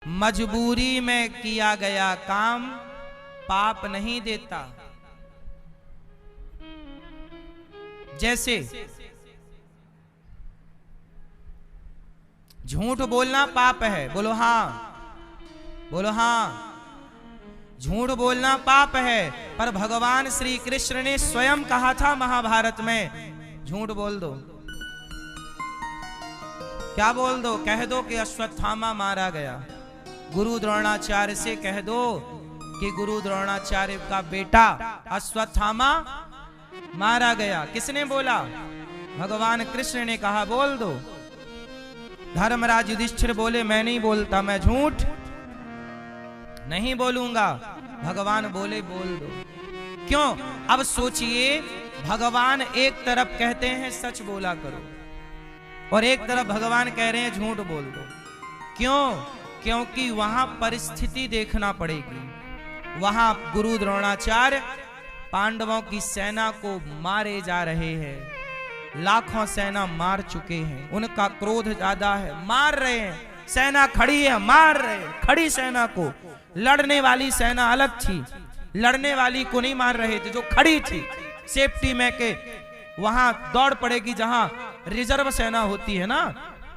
मजबूरी में किया गया काम पाप नहीं देता। जैसे झूठ बोलना पाप है, बोलो हाँ, बोलो हाँ। झूठ बोलना पाप है, पर भगवान श्री कृष्ण ने स्वयं कहा था महाभारत में, झूठ बोल दो। क्या बोल दो? कह दो कि अश्वत्थामा मारा गया। गुरु द्रोणाचार्य से कह दो कि गुरु द्रोणाचार्य का बेटा अश्वत्थामा मारा गया। किसने बोला? भगवान कृष्ण ने कहा बोल दो। धर्मराज युधिष्ठिर बोले मैं नहीं बोलता, मैं झूठ नहीं बोलूंगा। भगवान बोले बोल दो। क्यों? अब सोचिए, भगवान एक तरफ कहते हैं सच बोला करो और एक तरफ भगवान कह रहे हैं झूठ बोल दो। क्यों? क्योंकि वहां परिस्थिति देखना पड़ेगी। वहां गुरु द्रोणाचार्य पांडवों की सेना को मारे जा रहे हैं, लाखों सेना मार चुके हैं, उनका क्रोध ज्यादा है, मार रहे हैं। सेना खड़ी है, मार रहे हैं खड़ी सेना को। लड़ने वाली सेना अलग थी, लड़ने वाली को नहीं मार रहे थे, जो खड़ी थी सेफ्टी में के वहां दौड़ पड़ेगी जहां रिजर्व सेना होती है ना,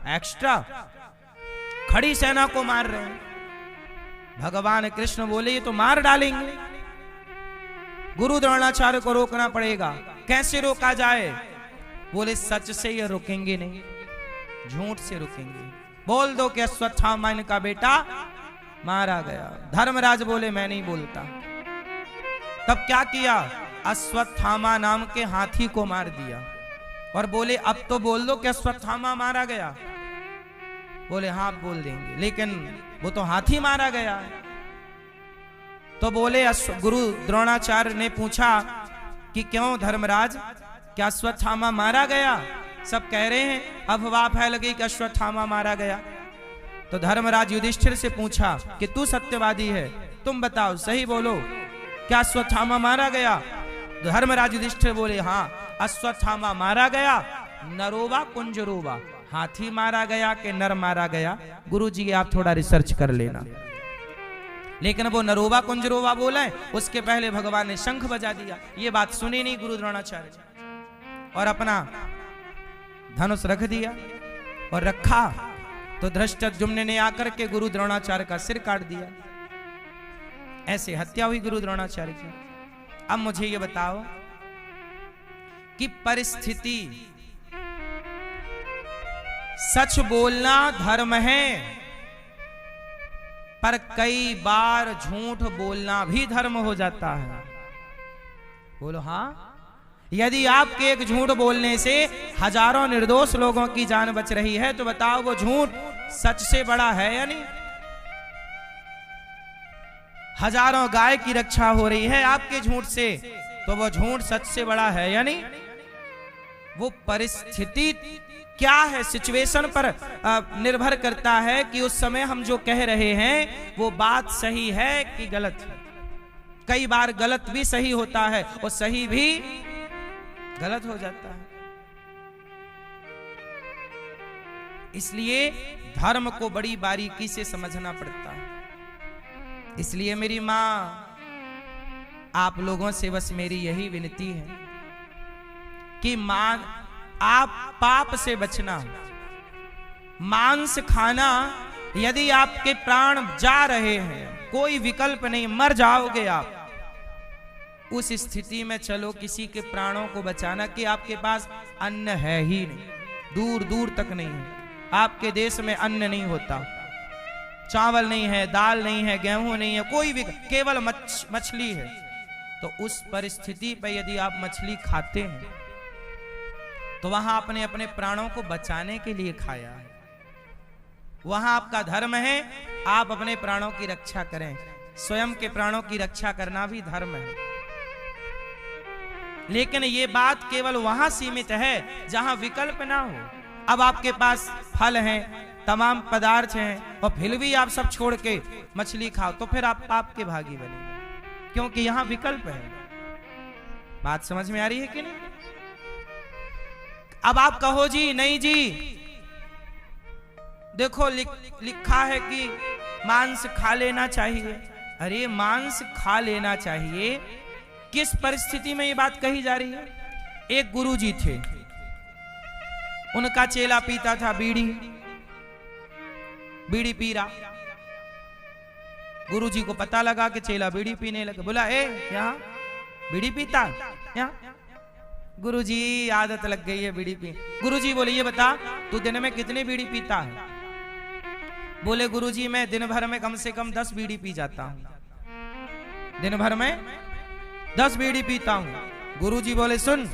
एक्स्ट्रा। खड़ी सेना को मार रहे हैं। भगवान कृष्ण बोले ये तो मार डालेंगे, गुरु द्रोणाचार्य को रोकना पड़ेगा। कैसे रोका जाए? बोले सच से ये रुकेंगे नहीं, झूठ से रुकेंगे। बोल दो कि अश्वत्थामा इनका बेटा मारा गया। धर्मराज बोले मैं नहीं बोलता। तब क्या किया? अश्वत्थामा नाम के हाथी को मार दिया और बोले अब तो बोल दो कि अश्वत्थामा मारा गया। बोले हाँ बोल देंगे, लेकिन वो तो हाथी मारा गया है। तो बोले गुरु द्रोणाचार्य ने पूछा कि क्यों धर्मराज, क्या अश्वत्थामा मारा गया? सब कह रहे हैं, अफवाह फैल गई कि अश्वत्थामा मारा गया। तो धर्मराज युधिष्ठिर से पूछा कि तू सत्यवादी है, तुम बताओ सही बोलो, क्या अश्वत्थामा मारा गया? धर्मराज युधिष्ठिर बोले हाँ अश्वत्थामा मारा गया। नरोवा कुंजरोवा, हाथी मारा गया कि नर मारा गया? गुरुजी आप थोड़ा रिसर्च कर लेना। लेकिन वो नरोवा कुंजरोवा बोला है, उसके पहले भगवान ने शंख बजा दिया। ये बात सुनी नहीं गुरु द्रोणाचार्य और अपना धनुष रख दिया। और रखा तो धृष्टद्युम्न ने आकर के गुरु द्रोणाचार्य का सिर काट दिया। ऐसे हत्या हुई गुरु द्रोणाचार्य की। अब मुझे ये बताओ कि परिस्थिति, सच बोलना धर्म है, पर कई बार झूठ बोलना भी धर्म हो जाता है। बोलो हाँ। यदि आपके एक झूठ बोलने से हजारों निर्दोष लोगों की जान बच रही है तो बताओ वो झूठ सच से बड़ा है या नहीं? हजारों गाय की रक्षा हो रही है आपके झूठ से, तो वो झूठ सच से बड़ा है या नहीं? वो परिस्थिति क्या है, सिचुएशन पर निर्भर करता है कि उस समय हम जो कह रहे हैं वो बात सही है कि गलत है। कई बार गलत भी सही होता है और सही भी गलत हो जाता है। इसलिए धर्म को बड़ी बारीकी से समझना पड़ता है। इसलिए मेरी मां, आप लोगों से बस मेरी यही विनती है कि मां, आप पाप से बचना। मांस खाना, यदि आपके प्राण जा रहे हैं, कोई विकल्प नहीं, मर जाओगे आप, उस स्थिति में चलो किसी के प्राणों को बचाना कि आपके पास अन्न है ही नहीं, दूर दूर तक नहीं है। आपके देश में अन्न नहीं होता, चावल नहीं है, दाल नहीं है, गेहूं नहीं है, कोई भी, केवल मछली है। तो उस परिस्थिति पर यदि आप मछली खाते हैं तो वहां आपने अपने प्राणों को बचाने के लिए खाया है। वहां आपका धर्म है, आप अपने प्राणों की रक्षा करें। स्वयं के प्राणों की रक्षा करना भी धर्म है। लेकिन ये बात केवल वहां सीमित है जहां विकल्प ना हो। अब आपके पास फल हैं, तमाम पदार्थ हैं, और फिर भी आप सब छोड़ के मछली खाओ, तो फिर आप पाप के भागी बनेंगे, क्योंकि यहां विकल्प है। बात समझ में आ रही है कि नहीं? अब आप कहो जी नहीं जी, देखो लिखा है कि मांस खा लेना चाहिए। अरे मांस खा लेना चाहिए, किस परिस्थिति में ये बात कही जा रही है? एक गुरुजी थे, उनका चेला पीता था बीड़ी पी रहा। गुरुजी को पता लगा कि चेला बीड़ी पीने लगा। बोला, ए यहाँ बीड़ी पीता? यहाँ गुरुजी आदत लग गई है बीड़ी पी। गुरुजी बोले, ये बता तू दिन में कितनी बीड़ी पीता है? बोले, गुरुजी मैं दिन भर में कम से कम 10 बीड़ी पी जाता हूं। दिन भर में 10 बीड़ी पीता हूं। गुरुजी बोले, सुन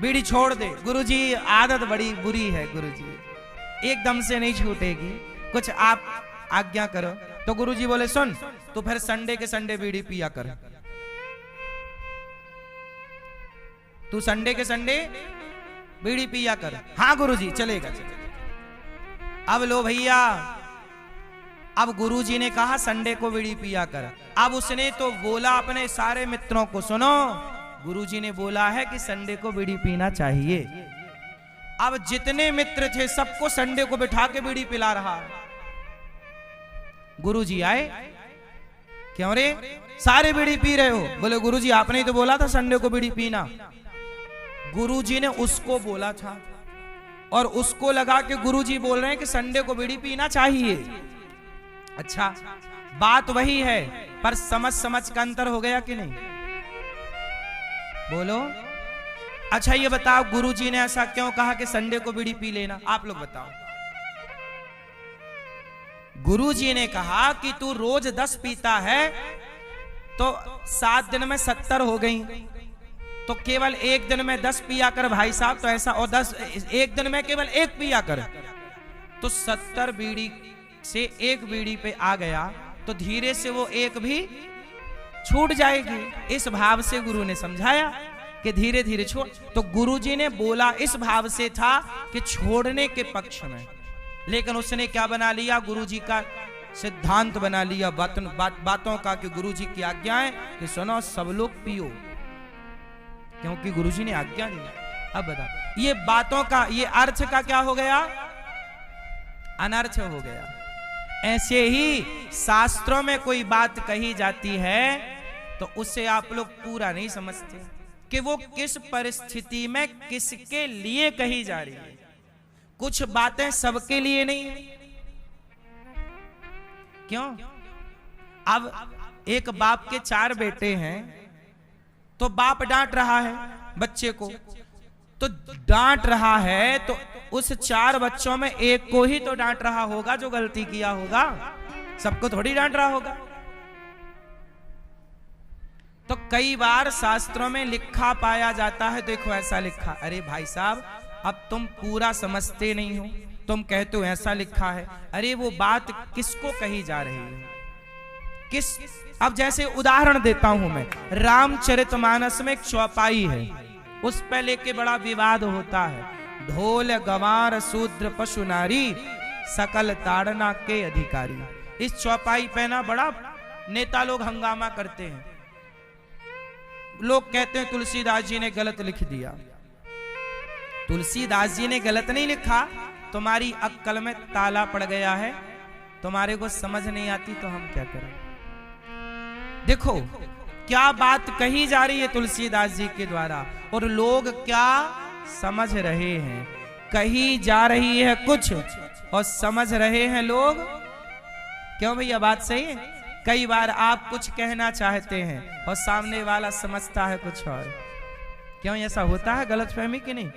बीड़ी छोड़ दे। गुरुजी आदत बड़ी बुरी है गुरुजी, एकदम से नहीं छूटेगी, कुछ आप आज्ञा करो। तो गुरुजी बोले, सुन तू फिर संडे के संडे बीड़ी पिया कर। तू संडे के संडे बीड़ी पिया कर। हाँ गुरुजी चलेगा। अब लो भैया, अब गुरुजी ने कहा संडे को बीड़ी पिया कर। अब उसने तो बोला अपने सारे मित्रों को, सुनो गुरुजी ने बोला है कि संडे को बीड़ी पीना चाहिए। अब जितने मित्र थे सबको संडे को बिठा के बीड़ी पिला रहा। गुरुजी आए, क्यों रे सारे बीड़ी पी रहे हो? बोले, गुरुजी आपने ही तो बोला था संडे को बीड़ी पीना। गुरुजी ने उसको बोला था और उसको लगा कि गुरुजी बोल रहे हैं कि संडे को बीड़ी पीना चाहिए। अच्छा, बात वही है पर समझ का अंतर हो गया कि नहीं? बोलो। अच्छा ये बताओ, गुरुजी ने ऐसा क्यों कहा कि संडे को बीड़ी पी लेना? आप लोग बताओ। गुरुजी ने कहा कि तू रोज 10 पीता है तो 7 दिन में 70 हो गई, तो केवल एक दिन में 10 पिया कर भाई साहब। तो ऐसा, और 10 एक दिन में केवल 1 पिया कर, तो 70 बीड़ी से 1 बीड़ी पे आ गया तो धीरे से वो 1 भी छूट जाएगी। इस भाव से गुरु ने समझाया कि धीरे धीरे छोड़। तो गुरुजी ने बोला इस भाव से था कि छोड़ने के पक्ष में, लेकिन उसने क्या बना लिया? गुरुजी का सिद्धांत बना लिया बातों का कि गुरुजी की आज्ञा है कि सुनो सब लोग पियो, क्योंकि गुरुजी ने आज्ञा दी। अब बता, ये बातों का ये अर्थ का क्या हो गया? अनर्थ हो गया। ऐसे ही शास्त्रों में कोई बात कही जाती है तो उसे आप लोग पूरा नहीं समझते कि वो किस परिस्थिति में किसके लिए कही जा रही है। कुछ बातें सबके लिए नहीं है। क्यों? अब एक बाप के 4 बेटे हैं तो बाप डांट रहा है बच्चे को, तो डांट रहा है तो उस 4 बच्चों में एक को ही तो डांट रहा होगा जो गलती किया होगा, सबको थोड़ी डांट रहा होगा। तो कई बार शास्त्रों में लिखा पाया जाता है, देखो ऐसा लिखा। अरे भाई साहब, अब तुम पूरा समझते नहीं हो, तुम कहते हो ऐसा लिखा है। अरे वो बात किसको कही जा रही है, किस? अब जैसे उदाहरण देता हूं मैं, रामचरितमानस में एक चौपाई है, उस पे लेके बड़ा विवाद होता है। ढोल गंवार शूद्र पशु नारी सकल ताड़ना के अधिकारी। इस चौपाई पे ना बड़ा नेता लोग हंगामा करते हैं। लोग कहते हैं तुलसीदास जी ने गलत लिख दिया। तुलसीदास जी ने गलत नहीं लिखा, तुम्हारी अक्ल में ताला पड़ गया है, तुम्हारे को समझ नहीं आती तो हम क्या करें। देखो क्या बात कही जा रही है तुलसीदास जी के द्वारा और लोग क्या समझ रहे हैं। कही जा रही है कुछ और समझ रहे हैं लोग। क्यों भैया, बात सही है? कई बार आप कुछ कहना चाहते हैं और सामने वाला समझता है कुछ और। क्यों ऐसा होता है? गलतफहमी कि नहीं?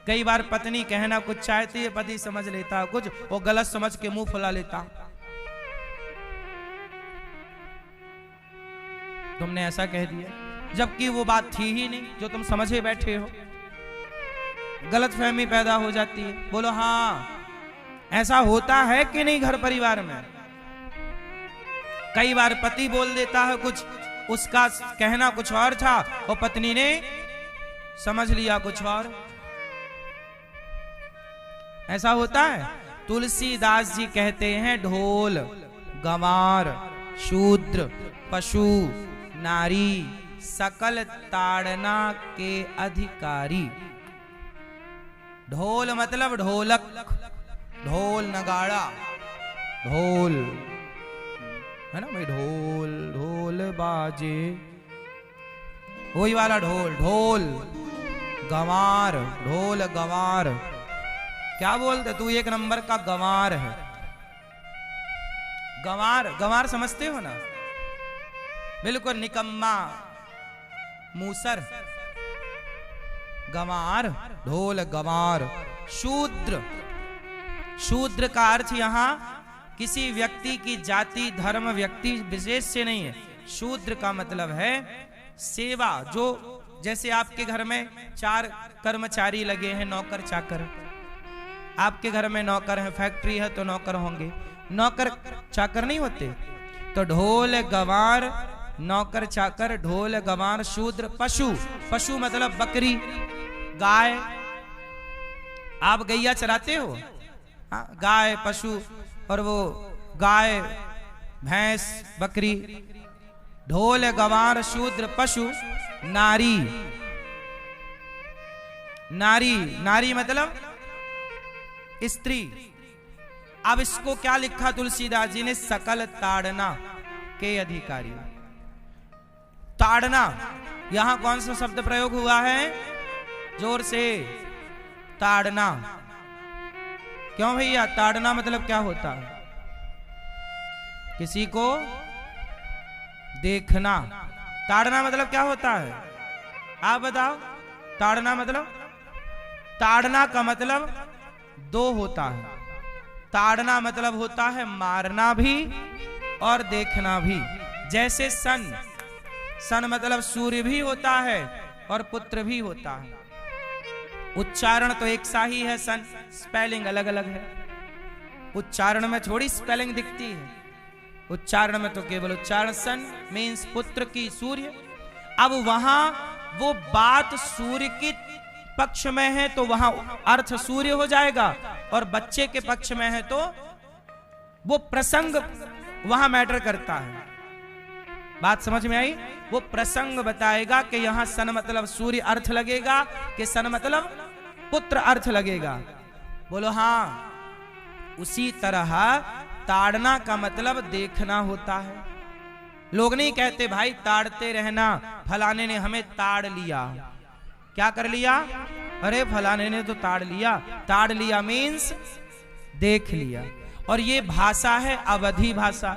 कई बार पत्नी कहना कुछ चाहती है, पति समझ लेता है कुछ और गलत समझ के मुंह फुला लेता। तुमने ऐसा कह दिया जबकि वो बात थी ही नहीं जो तुम समझे बैठे हो। गलतफहमी पैदा हो जाती है। बोलो हाँ, ऐसा होता है कि नहीं घर परिवार में? कई बार पति बोल देता है कुछ, उसका कहना कुछ और था और पत्नी ने समझ लिया कुछ और। ऐसा होता है। तुलसीदास जी कहते हैं ढोल गंवार शूद्र पशु नारी सकल ताड़ना के अधिकारी। ढोल मतलब ढोलक, ढोल नगाड़ा, ढोल है ना भाई, ढोल ढोल बाजे, वही वाला ढोल, ढोल गंवार, ढोल गंवार। क्या बोलते, तू एक नंबर का गंवार है। गंवार, गंवार समझते हो ना, बिल्कुल निकम्मा मूसर, गंवार, ढोल गंवार। शूद्र, शूद्र का अर्थ यहां किसी व्यक्ति की जाति धर्म व्यक्ति विशेष से नहीं है। शूद्र का मतलब है सेवा, जो जैसे आपके घर में 4 कर्मचारी लगे हैं, नौकर चाकर, आपके घर में नौकर है, फैक्ट्री है तो नौकर होंगे, नौकर चाकर नहीं होते। तो ढोल गंवार, नौकर चाकर, ढोल गंवार। शूद्र, पशु, पशु मतलब बकरी गाय, आप गैया चराते हो, हाँ, गाय पशु, और वो गाय भैंस बकरी। ढोल गंवार शूद्र पशु। नारी, नारी, नारी मतलब स्त्री। अब इसको क्या लिखा तुलसीदास जी ने, सकल ताड़ना के अधिकारी। ताड़ना, यहां कौन सा शब्द प्रयोग हुआ है, जोर से, ताड़ना। क्यों भैया, ताड़ना मतलब क्या होता है, किसी को देखना। ताड़ना मतलब क्या होता है, आप बताओ। ताड़ना मतलब, ताड़ना का मतलब 2 होता है। ताड़ना मतलब होता है मारना भी और देखना भी। जैसे सन, सन मतलब सूर्य भी होता है और पुत्र भी होता है। उच्चारण तो एक सा ही है, सन, स्पेलिंग अलग अलग है। उच्चारण में थोड़ी स्पेलिंग दिखती है, उच्चारण में तो केवल उच्चारण। सन मीन्स पुत्र की सूर्य। अब वहां वो बात सूर्य की पक्ष में है तो वहां अर्थ सूर्य हो जाएगा, और बच्चे के पक्ष में है तो वो प्रसंग वहां मैटर करता है। बात समझ में आई? वो प्रसंग बताएगा कि यहां सन मतलब सूर्य अर्थ लगेगा कि सन मतलब पुत्र अर्थ लगेगा। बोलो हाँ। उसी तरह ताड़ना का मतलब देखना होता है। लोग नहीं कहते भाई ताड़ते रहना, फलाने ने हमें ताड़ लिया। क्या कर लिया? अरे फलाने ने तो ताड़ लिया। ताड़ लिया मीन्स देख लिया। और ये भाषा है अवधी भाषा।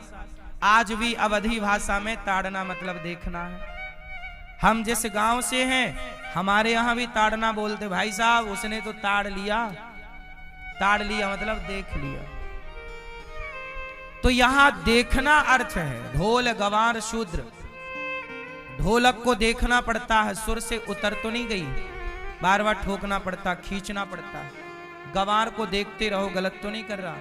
आज भी अवधी भाषा में ताड़ना मतलब देखना है। हम जिस गांव से हैं हमारे यहां भी ताड़ना बोलते, भाई साहब उसने तो ताड़ लिया। ताड़ लिया मतलब देख लिया। तो यहां देखना अर्थ है। ढोल गंवार शूद्र, ढोलक को देखना पड़ता है, सुर से उतर तो नहीं गई, बार बार ठोकना पड़ता, खींचना पड़ता है। गंवार को देखते रहो, गलत तो नहीं कर रहा।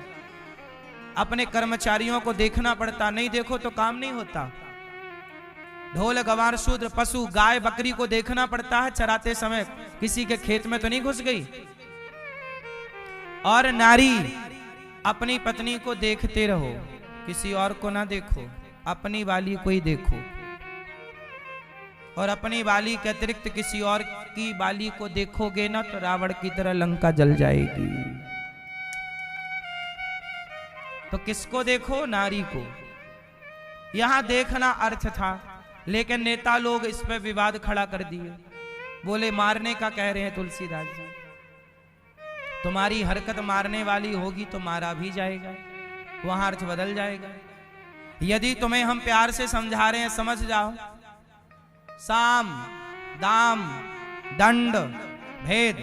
अपने कर्मचारियों को देखना पड़ता, नहीं देखो तो काम नहीं होता। ढोल गंवार शूद्र पशु, गाय बकरी को देखना पड़ता है चराते समय, किसी के खेत में तो नहीं घुस गई। और नारी, अपनी पत्नी को देखते रहो, किसी और को ना देखो, अपनी वाली को ही देखो। और अपनी वाली के अतिरिक्त किसी और की वाली को देखोगे ना तो रावण की तरह लंका जल जाएगी। तो किसको देखो? नारी को। यहां देखना अर्थ था, लेकिन नेता लोग इस पे विवाद खड़ा कर दिए। बोले मारने का कह रहे हैं तुलसीदास जी, तुम्हारी हरकत मारने वाली होगी तो मारा भी जाएगा, वहां अर्थ बदल जाएगा। यदि तुम्हें हम प्यार से समझा रहे हैं, समझ जाओ। साम दाम दंड भेद।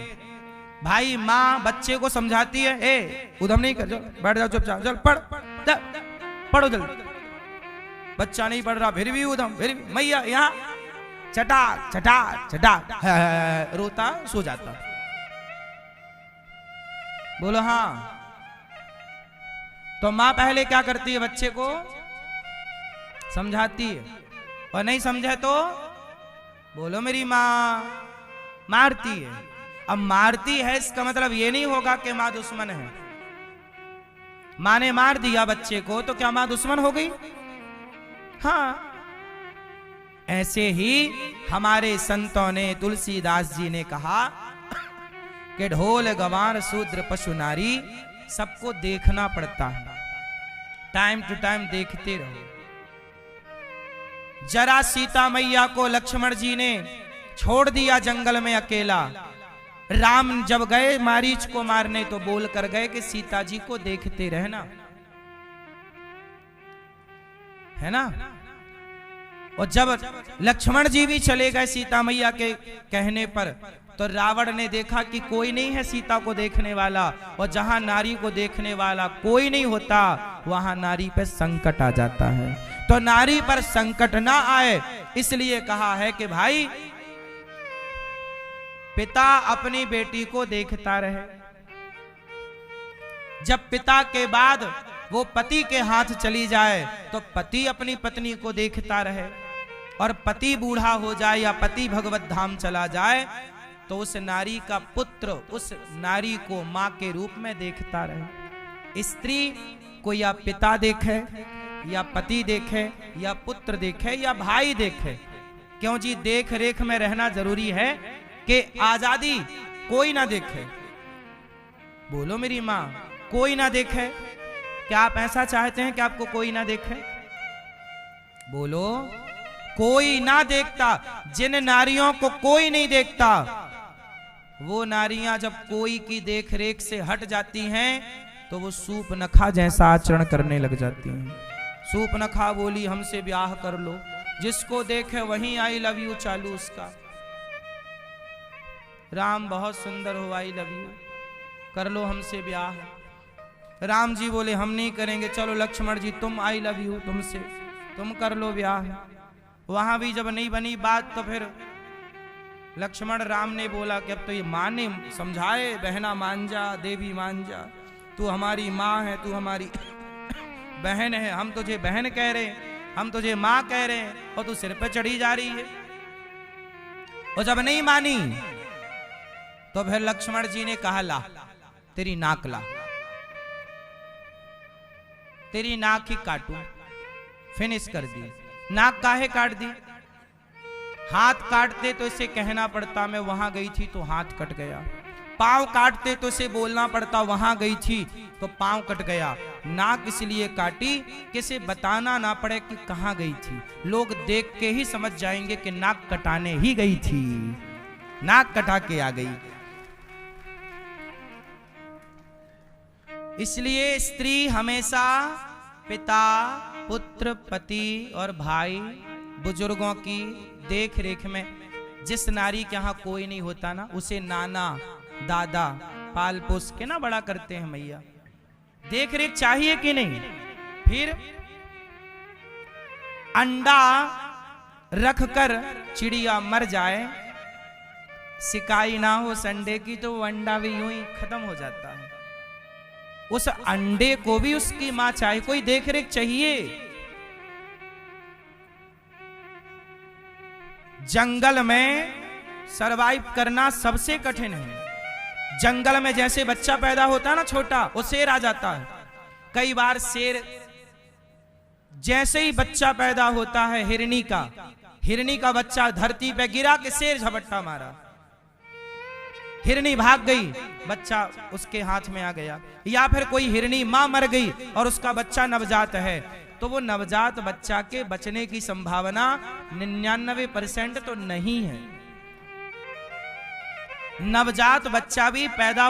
भाई माँ बच्चे को समझाती है, ए उधम नहीं कर, बैठ जाओ चुपचाप, चल पढ़, पढ़ो जल्दी। बच्चा नहीं पढ़ रहा फिर भी उधम, फिर भी मैया यहाँ चटा चटा चटा, रोता सो जाता। बोलो हाँ। तो माँ पहले क्या करती है? बच्चे को समझाती है, और नहीं समझे तो बोलो मेरी माँ मारती है। अब मारती है इसका मतलब ये नहीं होगा कि माँ दुश्मन है। माँ ने मार दिया बच्चे को तो क्या माँ दुश्मन हो गई? हाँ। ऐसे ही हमारे संतों ने, तुलसीदास जी ने कहा कि ढोल गंवार शूद्र पशु नारी, सबको देखना पड़ता है। टाइम टू टाइम देखते रहो। जरा सीता मैया को लक्ष्मण जी ने छोड़ दिया जंगल में अकेला। राम जब गए मारीच को मारने तो बोल कर गए कि सीता जी को देखते रहना, है ना। और जब लक्ष्मण जी भी चले गए सीता मैया के कहने पर, तो रावण ने देखा कि कोई नहीं है सीता को देखने वाला, और जहां नारी को देखने वाला कोई नहीं होता वहां नारी पर संकट आ जाता है। तो नारी पर संकट ना आए इसलिए कहा है कि भाई पिता अपनी बेटी को देखता रहे। जब पिता के बाद वो पति के हाथ चली जाए तो पति अपनी पत्नी को देखता रहे, और पति बूढ़ा हो जाए या पति भगवत धाम चला जाए तो उस नारी का पुत्र उस नारी को मां के रूप में देखता रहे। स्त्री को या पिता देखे या पति देखे या पुत्र देखे या भाई देखे, क्यों जी देख रेख में रहना जरूरी है कि आजादी कोई ना देखे। बोलो मेरी मां, कोई ना देखे। क्या आप ऐसा चाहते हैं कि आपको कोई ना देखे? बोलो, कोई ना देखता। जिन नारियों को कोई नहीं देखता वो नारियां जब कोई की देख रेख से हट जाती हैं तो वो सूप नखा जैसा आचरण करने लग जाती हैं। सूप नखा बोली हमसे ब्याह कर लो, जिसको देखे वहीं आई लव यू चालू उसका। राम बहुत सुंदर हो, आई लव यू, कर लो हमसे ब्याह। राम जी बोले हम नहीं करेंगे, चलो लक्ष्मण जी तुम, आई लव यू तुमसे, तुम कर लो ब्याह। वहां भी जब नहीं बनी बात तो फिर लक्ष्मण राम ने बोला कि अब तो ये मां ने समझाए, बहना मान जा, देवी मान जा, तू हमारी माँ है, तू हमारी बहन है, हम तुझे बहन कह रहे हैं, हम तुझे माँ कह रहे हैं, और तू सिर पे चढ़ी जा रही है। और जब नहीं मानी तो फिर लक्ष्मण जी ने कहा ला तेरी नाक ला, तेरी नाक ही काटू। फिनिश कर दी। नाक काहे काट दी? हाथ काटते तो इसे कहना पड़ता मैं वहां गई थी तो हाथ कट गया। पांव काटते तो इसे बोलना पड़ता वहां गई थी तो पांव कट गया। नाक इसलिए काटी कि इसे बताना ना पड़े कि कहां गई थी, लोग देख के ही समझ जाएंगे कि नाक कटाने ही गई थी, नाक कटा के आ गई। इसलिए स्त्री हमेशा पिता, पुत्र, पति और भाई बुजुर्गों की देख रेख में, जिस नारी के यहां कोई नहीं होता ना उसे नाना दादा पाल पोस के ना बड़ा करते हैं मैया। देख रेख चाहिए कि नहीं? फिर अंडा रखकर चिड़िया मर जाए, सिकाई ना हो संडे की तो वो अंडा भी यूं ही खत्म हो जाता है। उस अंडे को भी उसकी मां चाहिए, कोई देख रेख चाहिए। जंगल में सरवाइव करना सबसे कठिन है। जंगल में जैसे बच्चा पैदा होता है ना छोटा, वो शेर आ जाता है। कई बार शेर जैसे ही बच्चा पैदा होता है हिरनी का बच्चा धरती पे गिरा के शेर झपट्टा मारा, हिरनी भाग गई, बच्चा उसके हाथ में आ गया। या फिर कोई हिरनी मां मर गई और उसका बच्चा नवजात है, तो वो नवजात बच्चा के बचने की संभावना 99% तो नहीं है। नवजात बच्चा भी पैदा